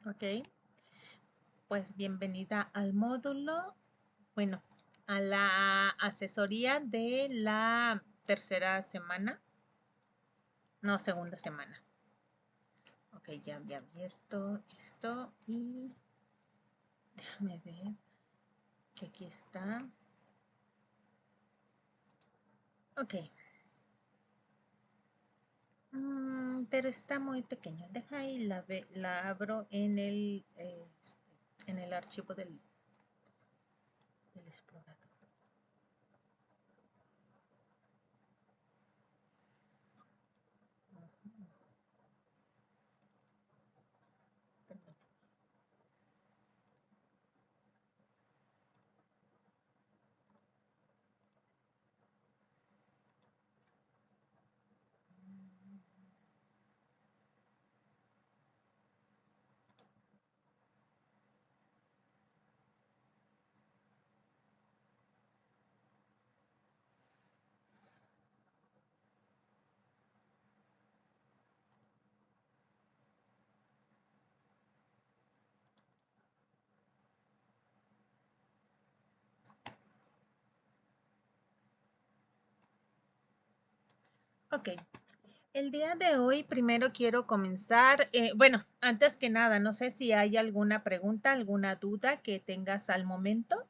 Ok, pues bienvenida al módulo, bueno, a la asesoría de la tercera semana, no, segunda semana. Ok, ya había abierto esto y déjame ver que aquí está. Ok, pero está muy pequeño. Deja ahí, la abro en el archivo del explorador. Perdón. Ok, el día de hoy primero quiero comenzar, bueno, antes que nada, no sé si hay alguna pregunta, alguna duda que tengas al momento.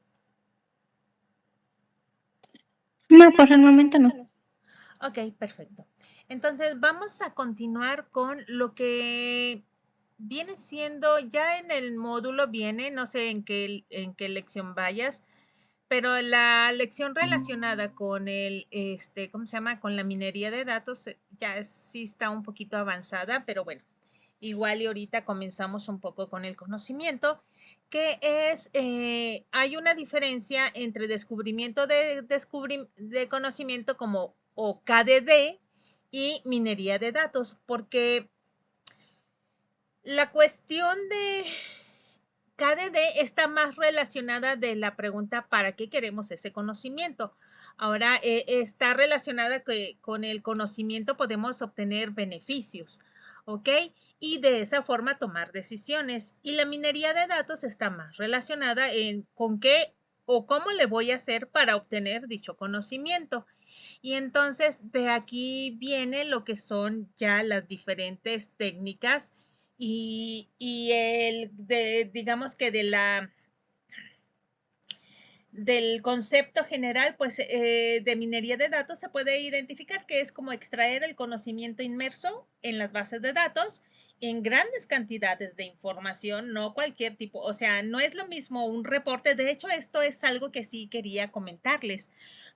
No, por el momento no. Ok, perfecto. Entonces vamos a continuar con lo que viene siendo, ya en el módulo viene, no sé en qué lección vayas, pero la lección relacionada con ¿cómo se llama? Con la minería de datos, ya sí está un poquito avanzada, pero bueno, igual y ahorita comenzamos un poco con el conocimiento, que es, hay una diferencia entre descubrimiento de conocimiento como o KDD y minería de datos, porque la cuestión de KDD está más relacionada de la pregunta ¿para qué queremos ese conocimiento? Ahora está relacionada que con el conocimiento podemos obtener beneficios, ¿ok? Y de esa forma tomar decisiones. Y la minería de datos está más relacionada con qué o cómo le voy a hacer para obtener dicho conocimiento. Y entonces de aquí viene lo que son ya las diferentes técnicas digamos que del concepto general, pues de minería de datos se puede identificar que es como extraer el conocimiento inmerso en las bases de datos en grandes cantidades de información, no cualquier tipo, o sea, no es lo mismo un reporte. De hecho, esto es algo que sí quería comentarles,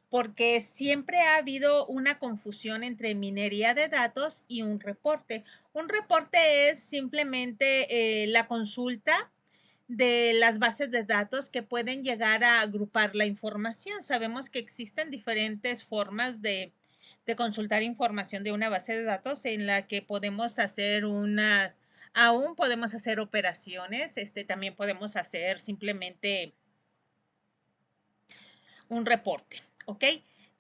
porque siempre ha habido una confusión entre minería de datos y un reporte. Un reporte es simplemente la consulta de las bases de datos que pueden llegar a agrupar la información. Sabemos que existen diferentes formas de consultar información de una base de datos en la que podemos hacer aún podemos hacer operaciones, también podemos hacer simplemente un reporte, ¿ok?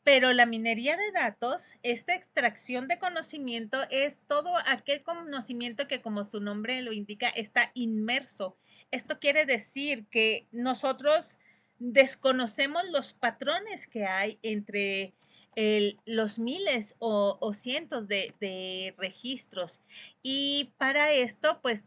Pero la minería de datos, esta extracción de conocimiento es todo aquel conocimiento que, como su nombre lo indica, está inmerso. Esto quiere decir que nosotros desconocemos los patrones que hay entre los miles o cientos de registros. Y para esto, pues,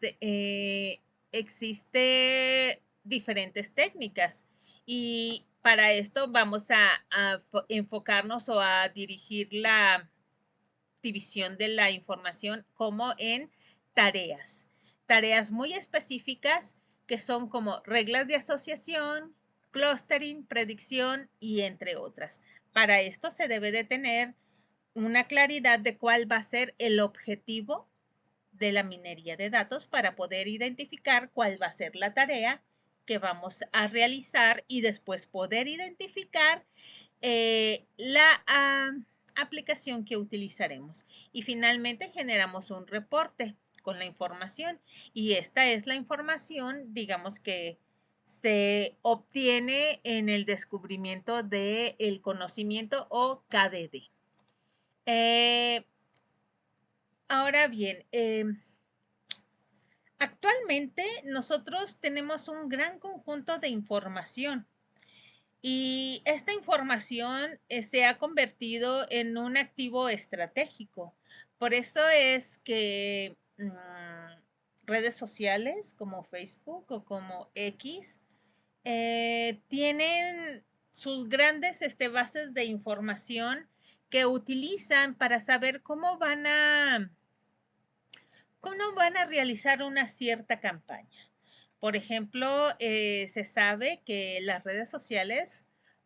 existe diferentes técnicas. Y para esto vamos a enfocarnos o a dirigir la división de la información como en tareas. Tareas muy específicas que son como reglas de asociación, clustering, predicción y entre otras. Para esto se debe de tener una claridad de cuál va a ser el objetivo de la minería de datos para poder identificar cuál va a ser la tarea que vamos a realizar y después poder identificar la aplicación que utilizaremos. Y finalmente generamos un reporte con la información y esta es la información, digamos que se obtiene en el descubrimiento del conocimiento o KDD. Ahora bien, Actualmente nosotros tenemos un gran conjunto de información y esta información se ha convertido en un activo estratégico. Por eso es que redes sociales como Facebook o como X tienen sus grandes bases de información que utilizan para saber cómo van a realizar una cierta campaña. Por ejemplo, se sabe que las redes sociales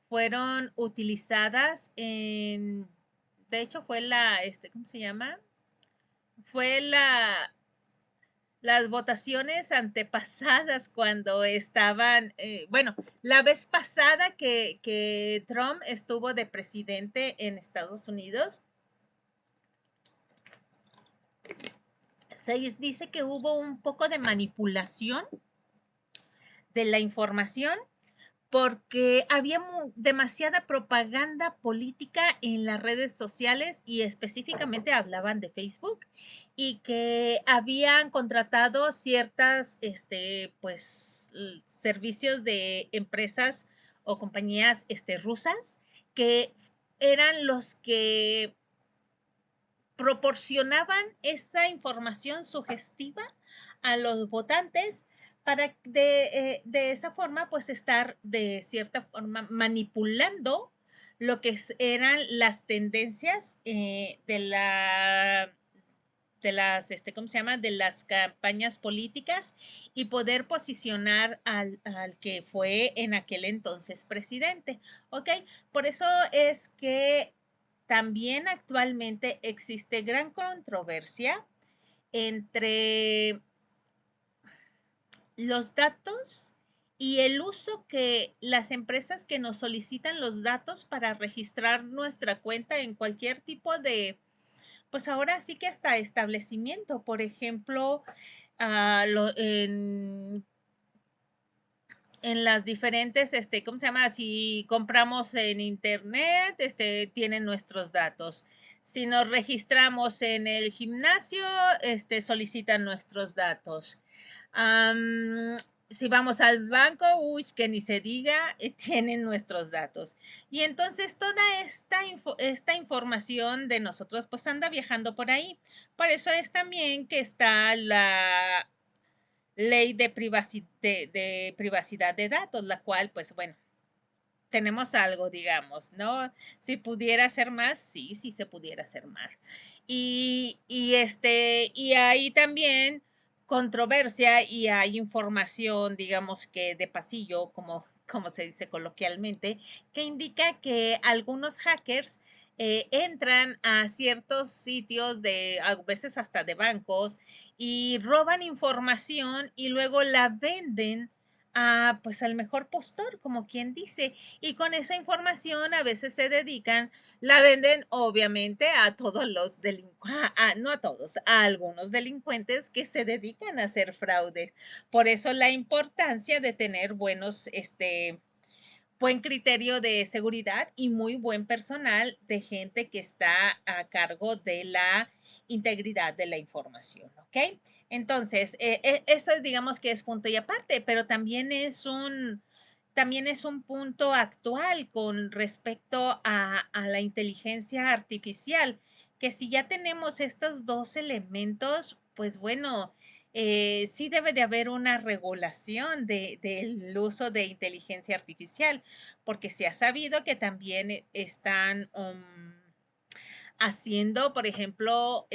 fueron utilizadas de hecho fue ¿cómo se llama? Fue las votaciones antepasadas cuando estaban, bueno, la vez pasada que Trump estuvo de presidente en Estados Unidos, se dice que hubo un poco de manipulación de la información porque había demasiada propaganda política en las redes sociales y específicamente hablaban de Facebook y que habían contratado ciertas, pues, servicios de empresas o compañías, rusas que eran los que proporcionaban esa información sugestiva a los votantes para de esa forma pues estar de cierta forma manipulando lo que eran las tendencias ¿cómo se llama? De las campañas políticas y poder posicionar al que fue en aquel entonces presidente, ¿ok? Por eso es que también actualmente existe gran controversia entre los datos y el uso que las empresas que nos solicitan los datos para registrar nuestra cuenta en cualquier tipo de, pues ahora sí que hasta establecimiento, por ejemplo, en las diferentes, ¿cómo se llama? Si compramos en internet, tienen nuestros datos. Si nos registramos en el gimnasio, solicitan nuestros datos. Si vamos al banco, uy, que ni se diga, tienen nuestros datos. Y entonces toda esta información de nosotros pues anda viajando por ahí. Por eso es también que está la ley de privacidad de datos, la cual, pues bueno, tenemos algo, digamos, ¿no? Si pudiera ser más, sí, sí se pudiera hacer más. Y hay también controversia y hay información, digamos que de pasillo, como se dice coloquialmente, que indica que algunos hackers entran a ciertos sitios a veces hasta de bancos, y roban información y luego la venden pues al mejor postor, como quien dice, y con esa información a veces se dedican, la venden obviamente a todos los delincuentes, no a todos, a algunos delincuentes que se dedican a hacer fraude. Por eso la importancia de tener buen criterio de seguridad y muy buen personal de gente que está a cargo de la integridad de la información, ¿ok? Entonces, eso digamos que es punto y aparte, pero también es un punto actual con respecto a la inteligencia artificial, que si ya tenemos estos dos elementos, pues bueno, sí debe de haber una regulación del uso de inteligencia artificial, porque se ha sabido que también están haciendo, por ejemplo,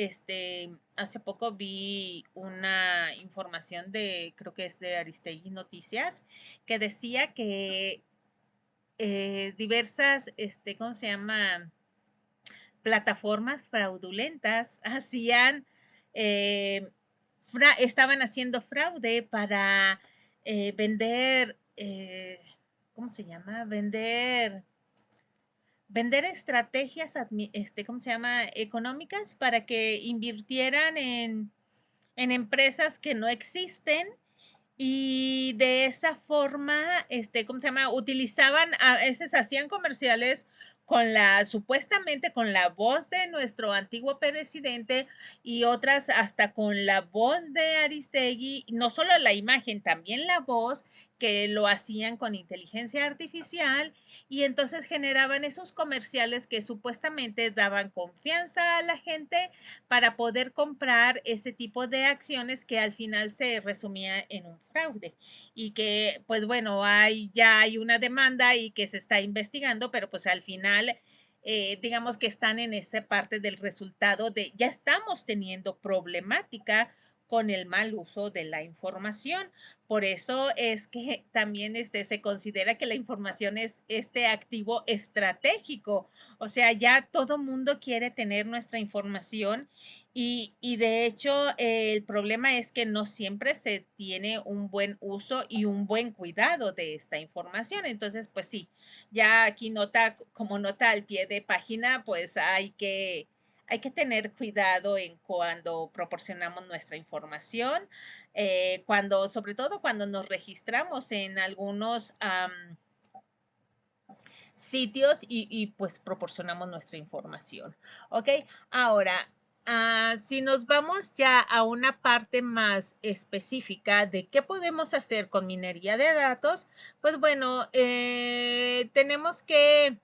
hace poco vi una información creo que es de Aristegui Noticias, que decía que diversas, ¿cómo se llama? Plataformas fraudulentas hacían, eh, estaban haciendo fraude para vender, ¿cómo se llama? Vender estrategias, ¿cómo se llama? Económicas para que invirtieran en empresas que no existen y de esa forma, ¿cómo se llama? Utilizaban, a veces hacían comerciales supuestamente con la voz de nuestro antiguo presidente y otras hasta con la voz de Aristegui, no solo la imagen, también la voz, que lo hacían con inteligencia artificial y entonces generaban esos comerciales que supuestamente daban confianza a la gente para poder comprar ese tipo de acciones que al final se resumía en un fraude y que pues bueno, ya hay una demanda y que se está investigando, pero pues al final digamos que están en esa parte del resultado de ya estamos teniendo problemática con el mal uso de la información. Por eso es que también se considera que la información es este activo estratégico. O sea, ya todo mundo quiere tener nuestra información de hecho el problema es que no siempre se tiene un buen uso y un buen cuidado de esta información. Entonces, pues sí, ya aquí como nota al pie de página, pues hay que tener cuidado en cuando proporcionamos nuestra información, sobre todo cuando nos registramos en algunos sitios pues proporcionamos nuestra información. ¿Ok? Ahora, si nos vamos ya a una parte más específica de qué podemos hacer con minería de datos, pues bueno, tenemos que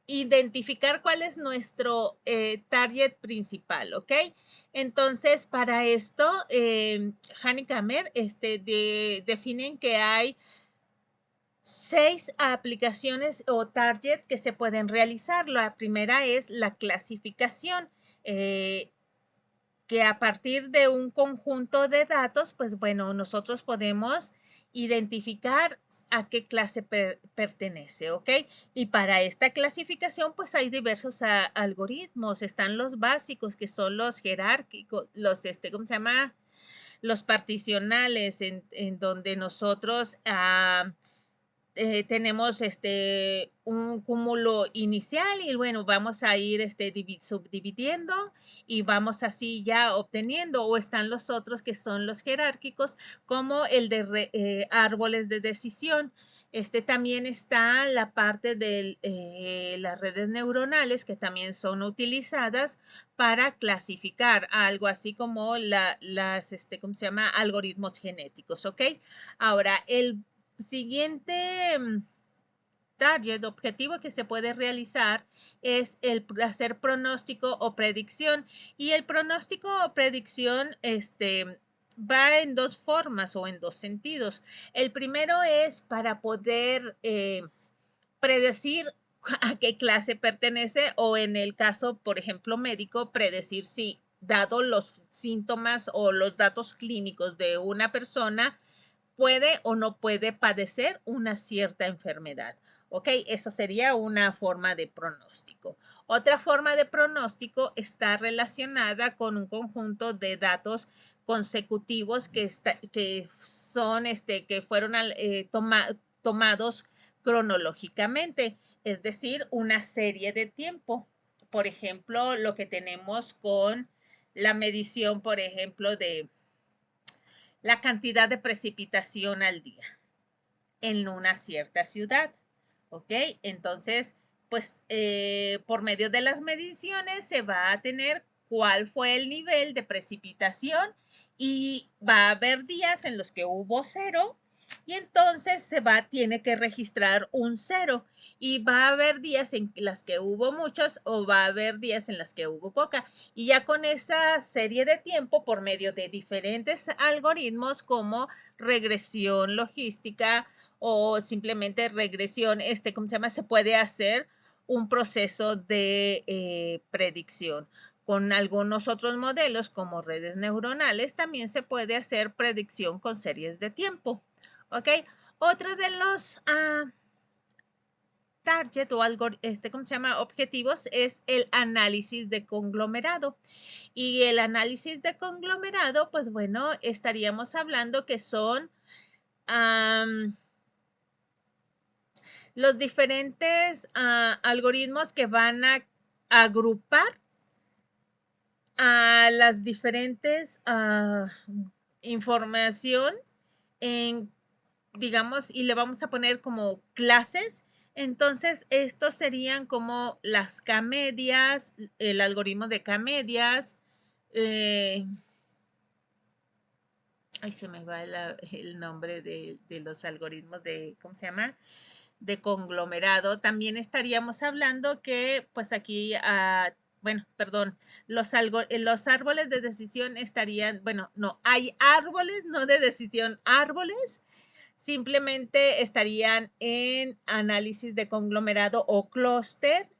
identificar cuál es nuestro target principal, ¿ok? Entonces, para esto, Honeycomb definen que hay 6 aplicaciones o target que se pueden realizar. La primera es la clasificación, que a partir de un conjunto de datos, pues bueno, nosotros podemos identificar a qué clase pertenece, ¿ok? Y para esta clasificación, pues hay diversos algoritmos. Están los básicos, que son los jerárquicos, ¿cómo se llama? Los particionales, en donde nosotros tenemos un cúmulo inicial y bueno, vamos a ir subdividiendo y vamos así ya obteniendo, o están los otros que son los jerárquicos, como el de árboles de decisión. También está la parte de las redes neuronales que también son utilizadas para clasificar algo así como ¿cómo se llama? Algoritmos genéticos, ¿ok? Ahora, el siguiente target, objetivo que se puede realizar es el hacer pronóstico o predicción. Y el pronóstico o predicción va en dos formas o en dos sentidos. El primero es para poder predecir a qué clase pertenece o en el caso, por ejemplo, médico, predecir si, dado los síntomas o los datos clínicos de una persona, puede o no puede padecer una cierta enfermedad. ¿Ok? Eso sería una forma de pronóstico. Otra forma de pronóstico está relacionada con un conjunto de datos consecutivos que fueron tomados cronológicamente, es decir, una serie de tiempo. Por ejemplo, lo que tenemos con la medición, por ejemplo, de la cantidad de precipitación al día en una cierta ciudad. ¿Ok? Entonces, pues por medio de las mediciones se va a tener cuál fue el nivel de precipitación y va a haber días en los que hubo cero y entonces tiene que registrar un cero y va a haber días en las que hubo muchos o va a haber días en las que hubo poca. Y ya con esa serie de tiempo, por medio de diferentes algoritmos como regresión logística o simplemente regresión, ¿cómo se llama? Se puede hacer un proceso de predicción. Con algunos otros modelos como redes neuronales también se puede hacer predicción con series de tiempo. ¿Ok? Otro de los target o algo, ¿cómo se llama? Objetivos es el análisis de conglomerado. Y el análisis de conglomerado, pues bueno, estaríamos hablando que son los diferentes algoritmos que van a agrupar a las diferentes información en, digamos, y le vamos a poner como clases Entonces, estos serían como las K-medias, el algoritmo de K-medias. Ay, se me va el nombre de los algoritmos de, ¿cómo se llama? De conglomerado. También estaríamos hablando que, pues aquí, bueno, perdón, los árboles de decisión estarían, bueno, no, hay árboles, no de decisión, árboles simplemente estarían en análisis de conglomerado o clúster.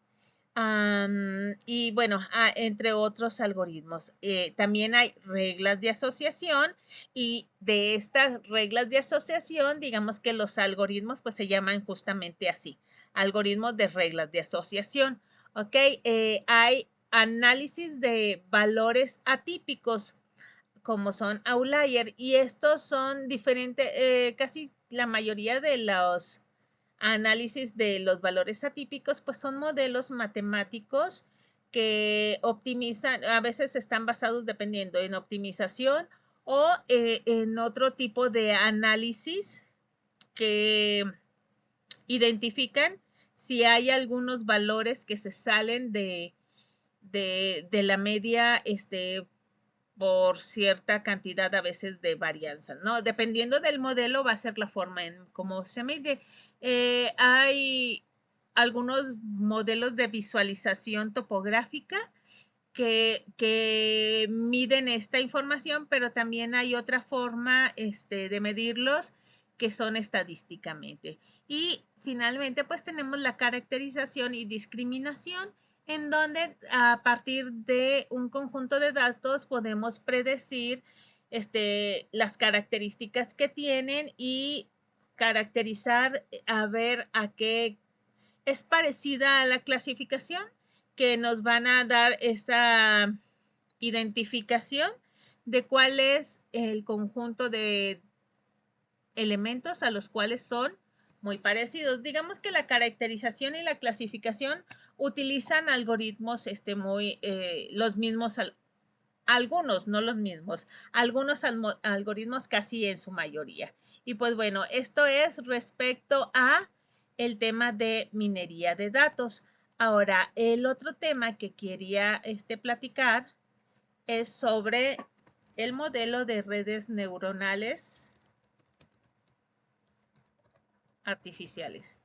Y bueno, entre otros algoritmos. También hay reglas de asociación y de estas reglas de asociación, digamos que los algoritmos pues se llaman justamente así, algoritmos de reglas de asociación. ¿Ok? Hay análisis de valores atípicos como son outlier y estos son diferentes, casi la mayoría de los análisis de los valores atípicos, pues son modelos matemáticos que optimizan, a veces están basados dependiendo en optimización o en otro tipo de análisis que identifican si hay algunos valores que se salen de la media por cierta cantidad a veces de varianza, ¿no? Dependiendo del modelo va a ser la forma en cómo se mide. Hay algunos modelos de visualización topográfica que miden esta información, pero también hay otra forma de medirlos que son estadísticamente. Y finalmente, pues tenemos la caracterización y discriminación, en donde a partir de un conjunto de datos podemos predecir las características que tienen y caracterizar a ver a qué es parecida a la clasificación que nos van a dar esa identificación de cuál es el conjunto de elementos a los cuales son muy parecidos. Digamos que la caracterización y la clasificación utilizan algoritmos muy los mismos, algunos, no los mismos, algunos algoritmos casi en su mayoría. Y pues bueno, esto es respecto a el tema de minería de datos. Ahora, el otro tema que quería platicar es sobre el modelo de redes neuronales artificiales.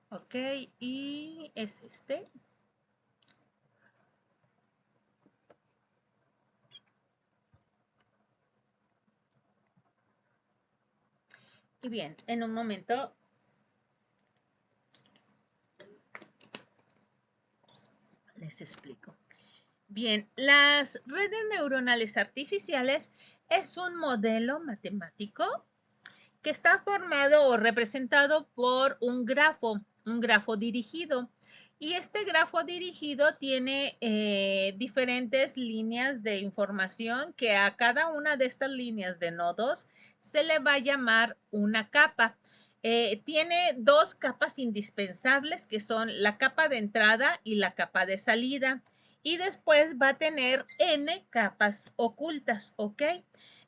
Ok, y es este. Y bien, en un momento les explico. Bien, las redes neuronales artificiales es un modelo matemático que está formado o representado por un grafo dirigido. Y este grafo dirigido tiene diferentes líneas de información que a cada una de estas líneas de nodos se le va a llamar una capa. Tiene dos capas indispensables que son la capa de entrada y la capa de salida. Y después va a tener n capas ocultas, ¿ok?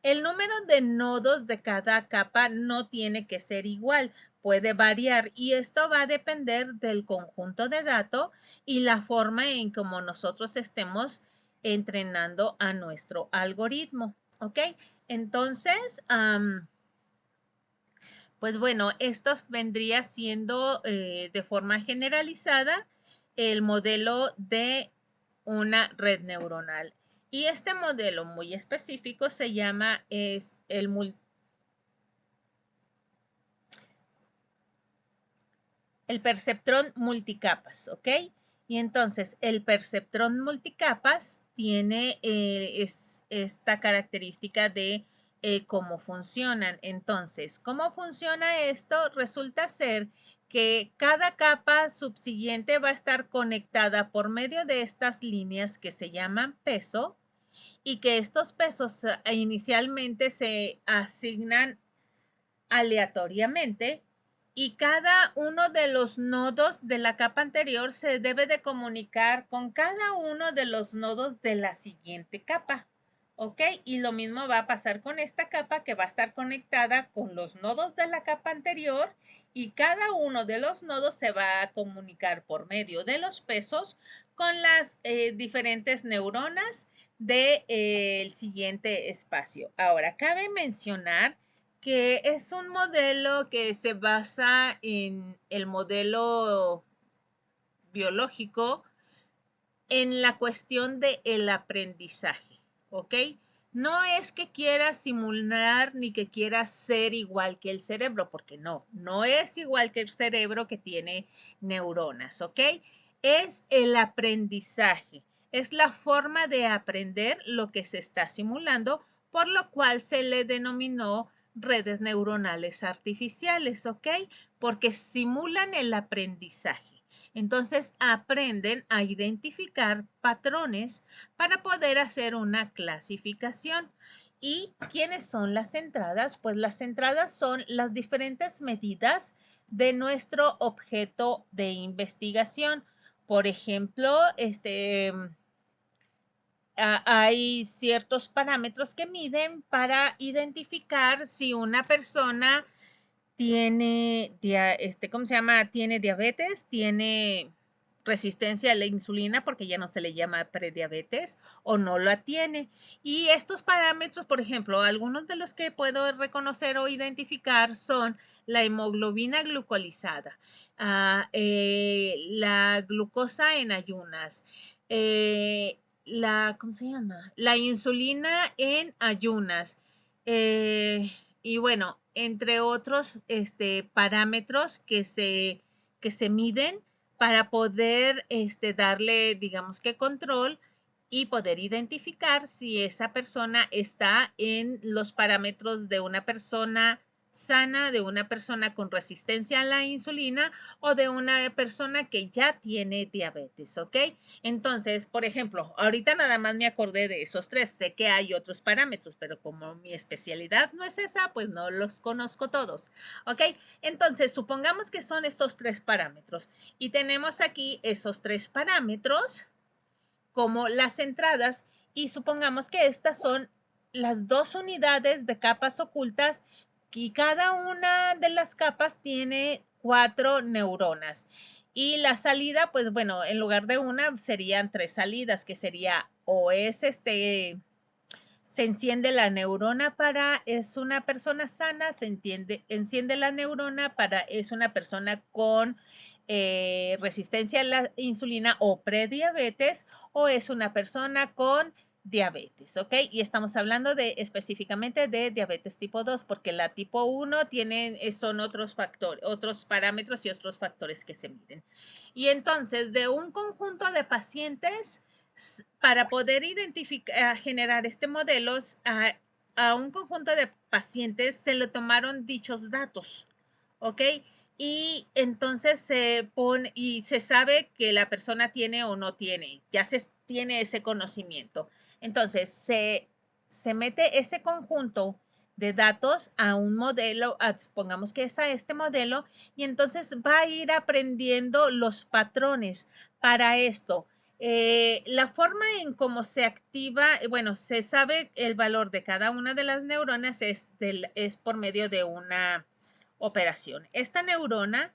El número de nodos de cada capa no tiene que ser igual, puede variar y esto va a depender del conjunto de datos y la forma en cómo nosotros estemos entrenando a nuestro algoritmo, ¿ok? Entonces, pues bueno, esto vendría siendo de forma generalizada el modelo de una red neuronal. Y este modelo muy específico se llama el perceptrón multicapas, ¿ok? Y entonces el perceptrón multicapas tiene esta característica de cómo funcionan. Entonces, ¿cómo funciona esto? Resulta ser que cada capa subsiguiente va a estar conectada por medio de estas líneas que se llaman peso y que estos pesos inicialmente se asignan aleatoriamente y cada uno de los nodos de la capa anterior se debe de comunicar con cada uno de los nodos de la siguiente capa. ¿ok? Y lo mismo va a pasar con esta capa que va a estar conectada con los nodos de la capa anterior y cada uno de los nodos se va a comunicar por medio de los pesos con las diferentes neuronas del siguiente espacio. Ahora, cabe mencionar que es un modelo que se basa en el modelo biológico en la cuestión del aprendizaje, ¿ok? No es que quiera simular ni que quiera ser igual que el cerebro, porque no es igual que el cerebro que tiene neuronas, ¿ok? Es el aprendizaje, es la forma de aprender lo que se está simulando, por lo cual se le denominó redes neuronales artificiales, ¿ok? Porque simulan el aprendizaje. Entonces aprenden a identificar patrones para poder hacer una clasificación. ¿Y quiénes son las entradas? Pues las entradas son las diferentes medidas de nuestro objeto de investigación. Por ejemplo, hay ciertos parámetros que miden para identificar si una persona tiene, ¿cómo se llama? Tiene diabetes, tiene resistencia a la insulina porque ya no se le llama prediabetes o no la tiene. Y estos parámetros, por ejemplo, algunos de los que puedo reconocer o identificar son la hemoglobina glucolizada, la glucosa en ayunas, ¿cómo se llama? La insulina en ayunas. Y bueno, entre otros parámetros que se miden para poder darle, digamos que control y poder identificar si esa persona está en los parámetros de una persona sana, de una persona con resistencia a la insulina o de una persona que ya tiene diabetes, ¿ok? Entonces, por ejemplo, ahorita nada más me acordé de esos tres. Sé que hay otros parámetros, pero como mi especialidad no es esa, pues no los conozco todos, ¿ok? Entonces, supongamos que son estos tres parámetros y tenemos aquí esos tres parámetros como las entradas y supongamos que estas son las dos unidades de capas ocultas y cada una de las capas tiene 4 neuronas. Y la salida, pues bueno, en lugar de una serían 3 salidas, que sería o es se enciende la neurona para es una persona sana, enciende la neurona para es una persona con resistencia a la insulina o prediabetes o es una persona con diabetes, ¿ok? Y estamos hablando de específicamente de diabetes tipo 2 porque la tipo 1 son otros factores, otros parámetros y otros factores que se miden. Y entonces, de un conjunto de pacientes, para poder identificar, generar este modelo, a un conjunto de pacientes se le tomaron dichos datos, ¿ok? Y entonces y se sabe que la persona tiene o no tiene, ya se tiene ese conocimiento. Entonces se mete ese conjunto de datos a un modelo, supongamos que es a este modelo, y entonces va a ir aprendiendo los patrones para esto. La forma en cómo se activa, bueno, se sabe el valor de cada una de las neuronas es por medio de una operación. Esta neurona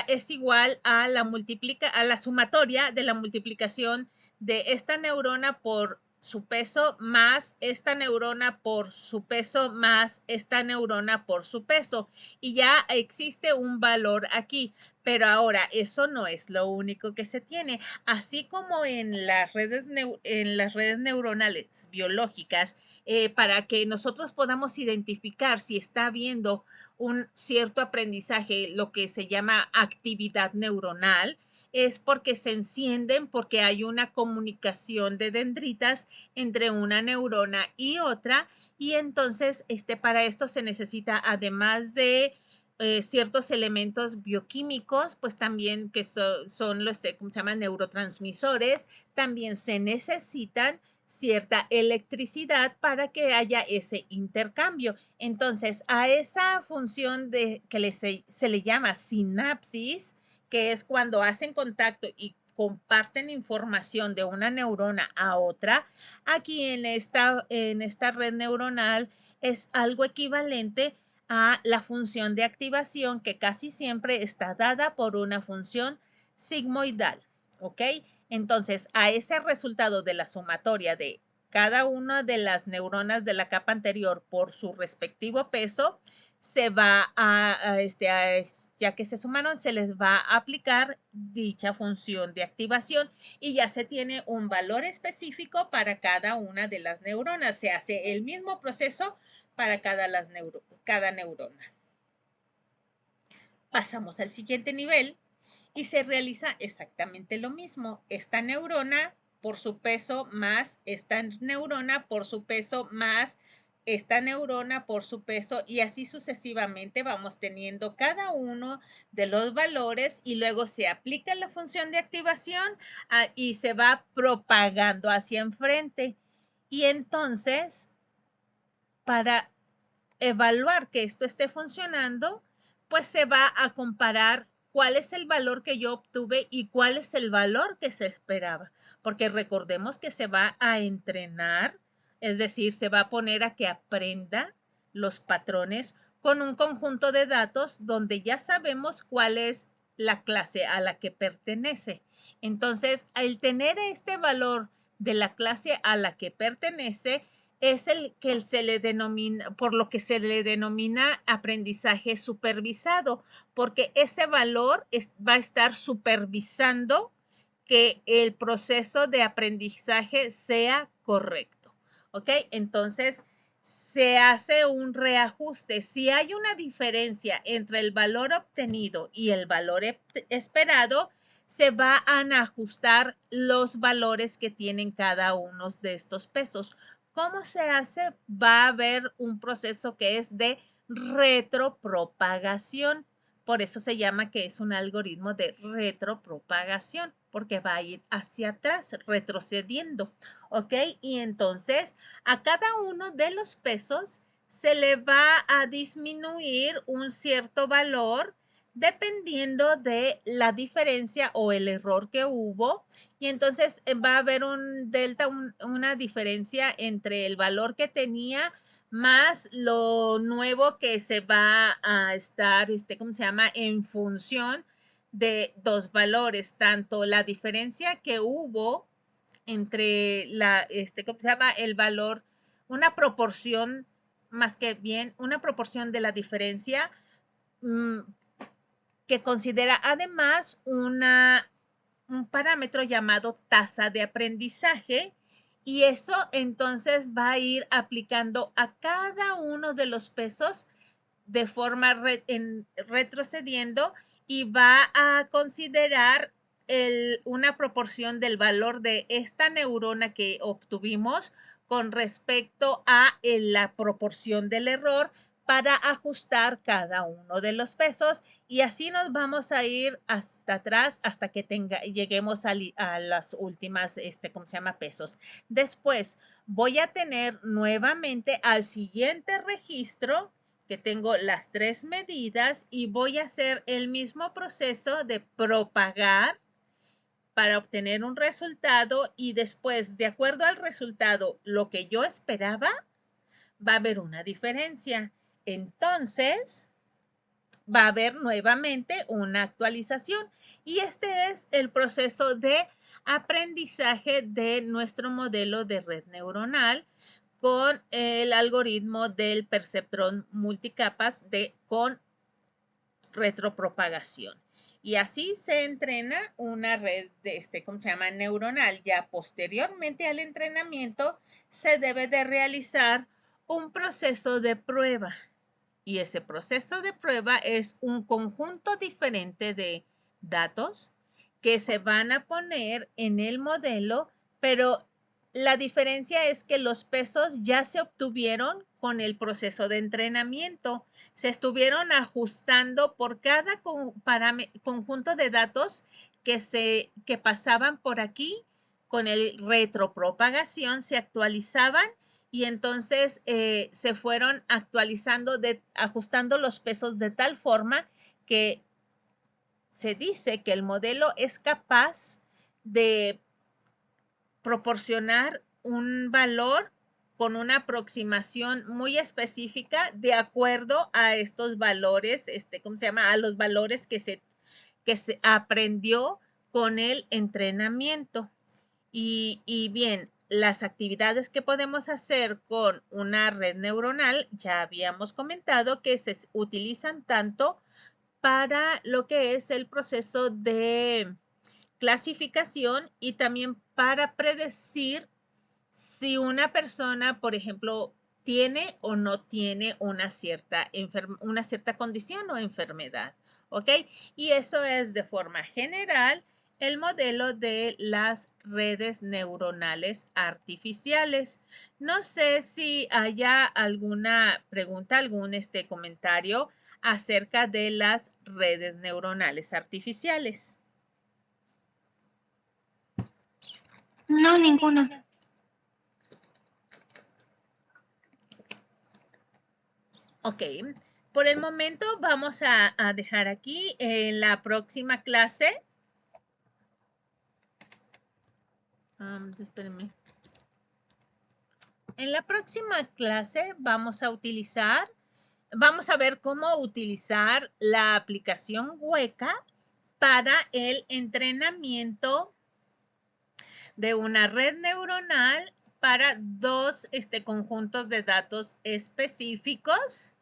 es igual a a la sumatoria de la multiplicación de esta neurona por su peso más esta neurona por su peso más esta neurona por su peso. Y ya existe un valor aquí. Pero ahora, eso no es lo único que se tiene. Así como en las redes neuronales biológicas, para que nosotros podamos identificar si está habiendo un cierto aprendizaje, lo que se llama actividad neuronal, es porque se encienden, porque hay una comunicación de dendritas entre una neurona y otra, y entonces para esto se necesita, además de ciertos elementos bioquímicos, pues también que son los, ¿cómo se llaman? Neurotransmisores, también se necesitan cierta electricidad para que haya ese intercambio. Entonces, a esa función de que se le llama sinapsis, que es cuando hacen contacto y comparten información de una neurona a otra, aquí en esta red neuronal es algo equivalente a la función de activación, que casi siempre está dada por una función sigmoidal, ¿ok? Entonces, a ese resultado de la sumatoria de cada una de las neuronas de la capa anterior por su respectivo peso, se va ya que se sumaron, se les va a aplicar dicha función de activación y ya se tiene un valor específico para cada una de las neuronas. Se hace el mismo proceso para cada neurona. Pasamos al siguiente nivel y se realiza exactamente lo mismo. Esta neurona por su peso más esta neurona por su peso más esta neurona por su peso, y así sucesivamente vamos teniendo cada uno de los valores y luego se aplica la función de activación y se va propagando hacia enfrente. Y entonces, para evaluar que esto esté funcionando, pues se va a comparar cuál es el valor que yo obtuve y cuál es el valor que se esperaba. Porque recordemos que se va a entrenar, es decir, se va a poner a que aprenda los patrones con un conjunto de datos donde ya sabemos cuál es la clase a la que pertenece. Entonces, al tener este valor de la clase a la que pertenece, es el que se le denomina, por lo que se le denomina aprendizaje supervisado, porque ese valor va a estar supervisando que el proceso de aprendizaje sea correcto, ¿ok? Entonces, se hace un reajuste. Si hay una diferencia entre el valor obtenido y el valor esperado, se van a ajustar los valores que tienen cada uno de estos pesos. ¿Cómo se hace? Va a haber un proceso que es de retropropagación. Por eso se llama que es un algoritmo de retropropagación, porque va a ir hacia atrás, retrocediendo, ¿ok? Y entonces a cada uno de los pesos se le va a disminuir un cierto valor dependiendo de la diferencia o el error que hubo. Y entonces va a haber un delta, una diferencia entre el valor que tenía más lo nuevo que se va a estar, ¿cómo se llama? En función de dos valores, tanto la diferencia que hubo entre ¿cómo se llama? El valor, una proporción, más que bien, una proporción de la diferencia que considera además un parámetro llamado tasa de aprendizaje, y eso entonces va a ir aplicando a cada uno de los pesos de forma retrocediendo, y va a considerar una proporción del valor de esta neurona que obtuvimos con respecto a la proporción del error para ajustar cada uno de los pesos, y así nos vamos a ir hasta atrás hasta que lleguemos a las últimas, ¿cómo se llama? Pesos. Después voy a tener nuevamente al siguiente registro que tengo las tres medidas y voy a hacer el mismo proceso de propagar para obtener un resultado, y después, de acuerdo al resultado, lo que yo esperaba, va a haber una diferencia. Entonces, va a haber nuevamente una actualización, y este es el proceso de aprendizaje de nuestro modelo de red neuronal con el algoritmo del perceptrón multicapas con retropropagación. Y así se entrena una red de ¿cómo se llama? Neuronal. Ya posteriormente al entrenamiento se debe de realizar un proceso de prueba. Y ese proceso de prueba es un conjunto diferente de datos que se van a poner en el modelo, pero la diferencia es que los pesos ya se obtuvieron con el proceso de entrenamiento. Se estuvieron ajustando por cada conjunto de datos que pasaban por aquí. Con el retropropagación se actualizaban, y entonces se fueron actualizando, ajustando los pesos de tal forma que se dice que el modelo es capaz de proporcionar un valor con una aproximación muy específica de acuerdo a estos valores, ¿cómo se llama? A los valores que se aprendió con el entrenamiento. Y bien, las actividades que podemos hacer con una red neuronal, ya habíamos comentado que se utilizan tanto para lo que es el proceso de clasificación y también para predecir si una persona, por ejemplo, tiene o no tiene una cierta condición o enfermedad, ¿ok? Y eso es de forma general el modelo de las redes neuronales artificiales. No sé si haya alguna pregunta, algún comentario acerca de las redes neuronales artificiales. No, ninguna. Ok, por el momento vamos a dejar aquí. En la próxima clase, espérenme. En la próxima clase vamos a ver cómo utilizar la aplicación Weka para el entrenamiento de una red neuronal para dos conjuntos de datos específicos.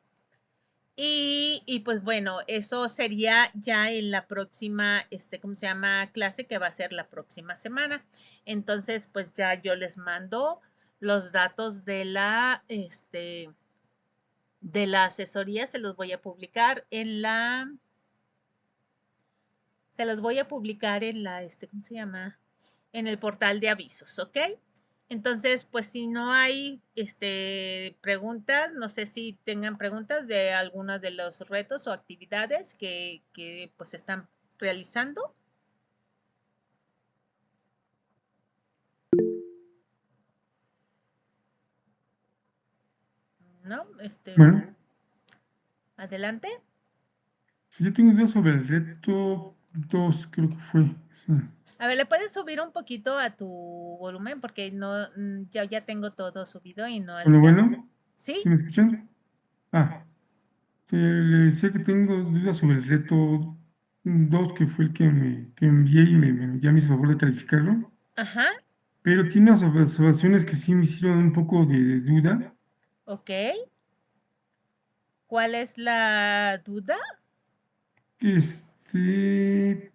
Y pues bueno, eso sería ya en la próxima, ¿cómo se llama? Clase que va a ser la próxima semana. Entonces, pues ya yo les mando los datos de la asesoría, se los voy a publicar en la, ¿cómo se llama? En el portal de avisos, ¿ok? Entonces, pues si no hay preguntas, no sé si tengan preguntas de algunos de los retos o actividades que pues están realizando. ¿No? Bueno, Adelante. si yo tengo dudas sobre el reto 2, creo que fue. Sí. A ver, ¿le puedes subir un poquito a tu volumen? Porque no, ya tengo todo subido y no Bueno, alcanzo. bueno, ¿Sí? ¿sí me escuchan? Le decía que tengo dudas sobre el reto 2, que fue el que envié y ya me hizo favor de calificarlo. Ajá. Pero tiene unas observaciones que sí me hicieron un poco de duda. Ok. ¿Cuál es la duda? Este,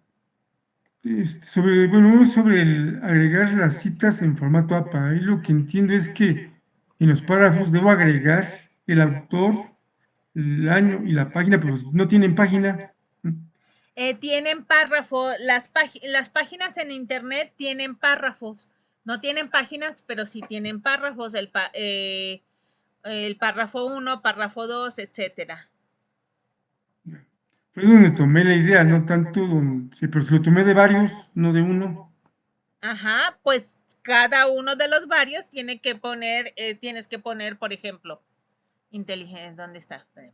sobre el agregar las citas en formato APA. Ahí lo que entiendo es que en los párrafos debo agregar el autor, el año y la página, pero no tienen página. Tienen párrafo, las páginas en internet tienen párrafos. No tienen páginas, pero sí tienen párrafos. El párrafo 1, párrafo 2, etcétera. Fue donde tomé la idea, no tanto, sí, pero si lo tomé de varios, no de uno. Ajá, pues cada uno de los varios tienes que poner, por ejemplo, inteligencia, ¿dónde está? Espérame.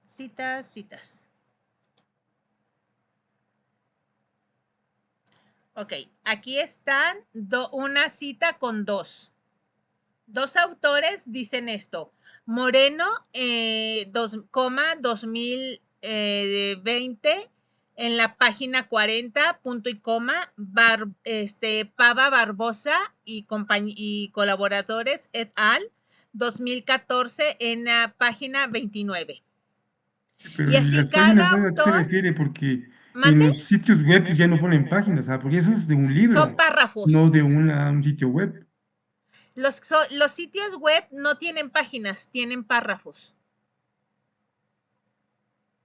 Citas. Ok, aquí están una cita con dos. Dos autores dicen esto. Moreno, 2020, en la página 40, punto y coma, Pava Barbosa y colaboradores et al. 2014 en la página 29. Pero Y en así las páginas cada web, ¿a qué se autor, refiere? Porque en ¿mande? los sitios web ya no ponen páginas, porque eso es de un Son libro, párrafos. no de un sitio web. Los sitios web no tienen páginas, tienen párrafos.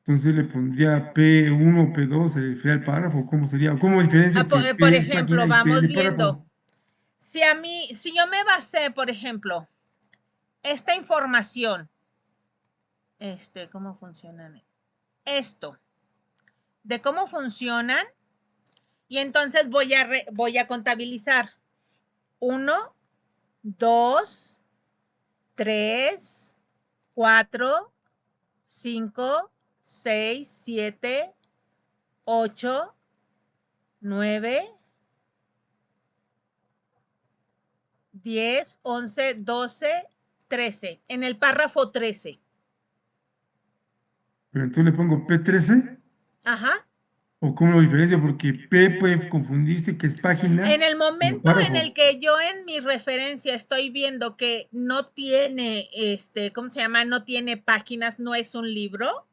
Entonces le pondría P1, P2, se refiere al párrafo. ¿Cómo sería? ¿Cómo diferencio que Por P es página ejemplo, y P vamos de viendo. párrafo? Si yo me basé, por ejemplo, esta información, ¿cómo funcionan? Esto, de cómo funcionan, y entonces voy a contabilizar. 1, 2, 3, 4, 5, 6, 7, 8, 9, 10, 11, 12, 13. En el párrafo 13. Pero entonces le pongo P13, Ajá. o cómo lo diferencio, porque P puede confundirse que es página En el como momento en el párrafo. que yo en mi referencia estoy viendo que no tiene, ¿cómo se llama? No tiene páginas, no es un libro,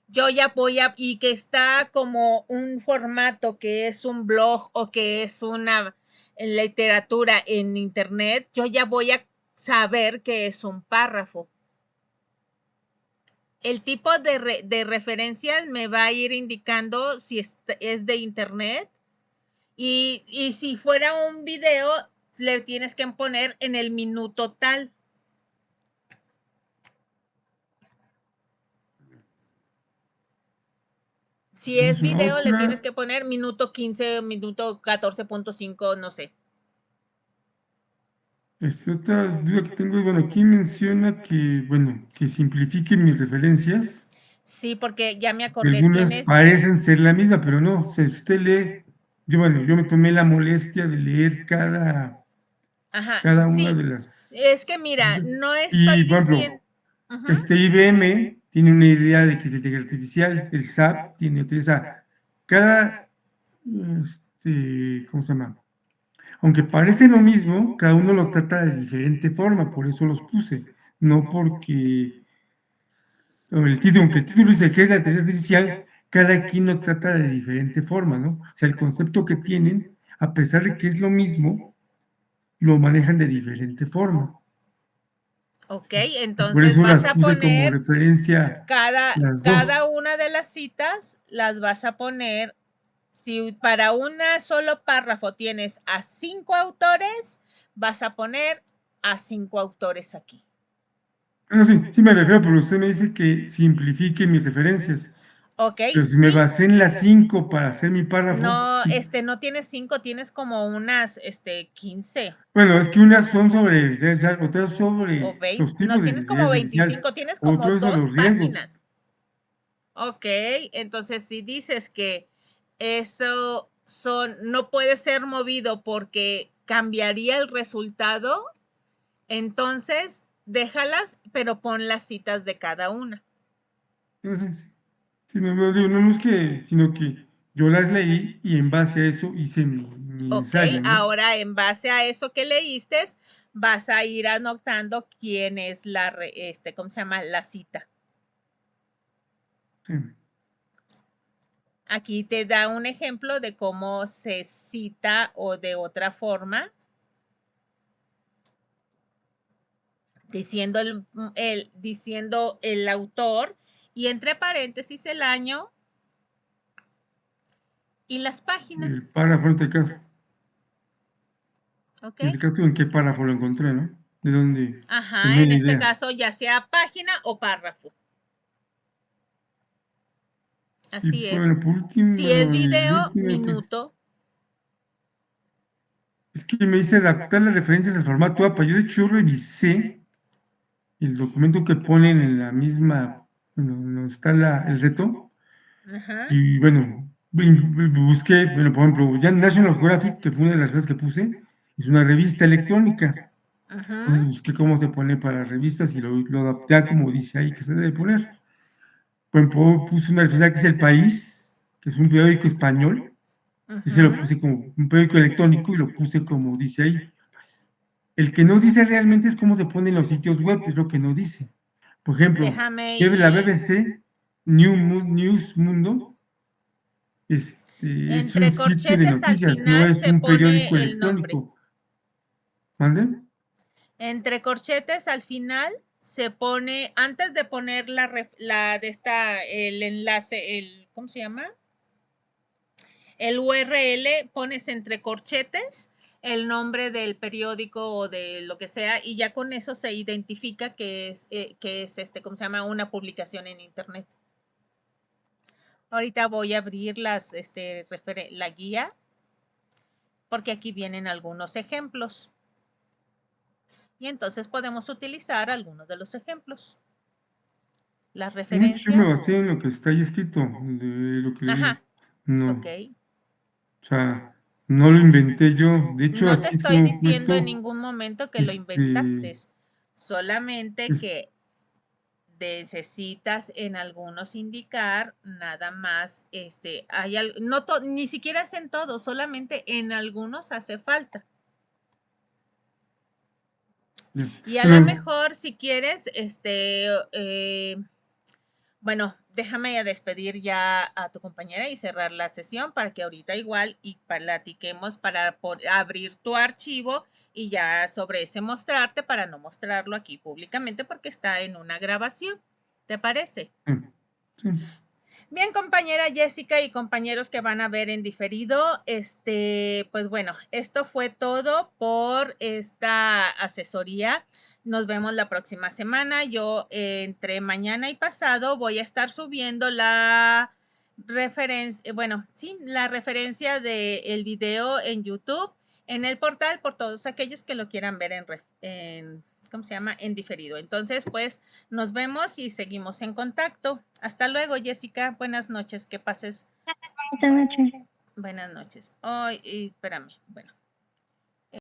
yo ya voy a, y que está como un formato que es un blog o que es una literatura en internet, yo ya voy a saber que es un párrafo. El tipo de referencias me va a ir indicando si es de internet y si fuera un video, le tienes que poner en el minuto tal. Si es Vamos a video, le tienes otra. que poner minuto 15, minuto 14.5, no sé. Otra duda que tengo es, bueno, aquí menciona que, bueno, que simplifique mis referencias, Sí, porque ya me que acordé, algunas tienes, parecen ser la misma, pero no, si usted lee, yo me tomé la molestia de leer ajá, cada una sí, de es que las, mira, no y estoy por diciendo, ejemplo, uh-huh, IBM tiene una idea de que es inteligencia artificial, el SAP tiene otra, cada, ¿cómo se llama? Aunque parece lo mismo, cada uno lo trata de diferente forma, por eso los puse, no porque aunque el título dice que es la inteligencia artificial, cada quien lo trata de diferente forma, ¿no? O sea, el concepto que tienen, a pesar de que es lo mismo, lo manejan de diferente forma. ok, Y por entonces eso vas las a puse como poner referencia las dos. cada una de las citas, las vas a poner, si para un solo párrafo tienes a 5 autores, vas a poner a 5 autores aquí. Bueno, sí, sí me refiero, pero usted me dice que simplifique mis referencias. Ok, Pero si me sí. basé en las 5 para hacer mi párrafo, No, no tienes 5, tienes como unas, 15 bueno, es que unas son sobre inteligencia artificial, otras o sobre 20, los no tipos de tienes como inteligencia artificial, 25, tienes como otro es sobre 2 los riesgos. páginas. Ok, entonces si dices que eso no puede ser movido porque cambiaría el resultado, entonces déjalas, pero pon las citas de cada una. No sé, sí. Sí, digo, no es que, sino que yo las leí y en base a eso hice mi Ok, ensayo, ¿no? ahora en base a eso que leíste, vas a ir anotando quién es ¿cómo se llama? La cita. Sí. Aquí te da un ejemplo de cómo se cita o de otra forma, diciendo diciendo el autor y entre paréntesis el año y las El páginas. párrafo en este caso. ¿Ok? En este caso, ¿en qué párrafo lo encontré, no? De dónde Ajá, tomé en la este idea. caso ya sea página o párrafo. Y Así es. bueno, por último, Si es bueno, el video, último que minuto. es que me dice adaptar las referencias al formato APA. Yo de hecho revisé el documento que ponen en la misma, bueno, donde está el reto. Ajá. Y bueno, busqué, bueno, por ejemplo, ya National Geographic, que fue una de las revistas que puse, es una revista electrónica. Ajá. Entonces busqué cómo se pone para revistas y lo adapté a como dice ahí que se debe poner. Por ejemplo, puse una revista que es El País, que es un periódico español. Ese lo Ajá. puse como un periódico electrónico y lo puse como dice ahí. El que no dice realmente es cómo se ponen los sitios web, es lo que no dice. Por ejemplo, Déjame la y BBC, News Mundo, es un entre sitio de corchetes al noticias, no final es se un periódico pone el nombre. electrónico. ¿Mande? Entre corchetes al final se pone, antes de poner el enlace, ¿cómo se llama? El URL, pones entre corchetes el nombre del periódico o de lo que sea y ya con eso se identifica que es ¿cómo se llama? Una publicación en internet. Ahorita voy a abrir la guía porque aquí vienen algunos ejemplos y entonces podemos utilizar algunos de los ejemplos. Las Mucho yo me referencias. basé en lo que está ahí escrito, de lo que leí. Ajá, ok. No. O sea, no lo inventé yo. De hecho, No te así es estoy como diciendo en puesto, ningún momento que lo inventaste, solamente es- que necesitas en algunos indicar nada más, no ni siquiera es en todos, solamente en algunos hace falta. Y a lo bueno, mejor si quieres, bueno, déjame ya despedir ya a tu compañera y cerrar la sesión para que ahorita igual y platiquemos para abrir tu archivo y ya sobre ese mostrarte para no mostrarlo aquí públicamente porque está en una grabación. ¿Te parece? sí. Bien, compañera Jessica y compañeros que van a ver en diferido, pues bueno, esto fue todo por esta asesoría. Nos vemos la próxima semana. Yo entre mañana y pasado voy a estar subiendo la referencia, bueno, sí, la referencia del video en YouTube, en el portal, por todos aquellos que lo quieran ver ¿cómo se llama? En diferido. Entonces, pues nos vemos y seguimos en contacto. Hasta luego, Jessica. Buenas noches. Que pases. Esta noche. Buenas noches. Oh, y espérame. Bueno.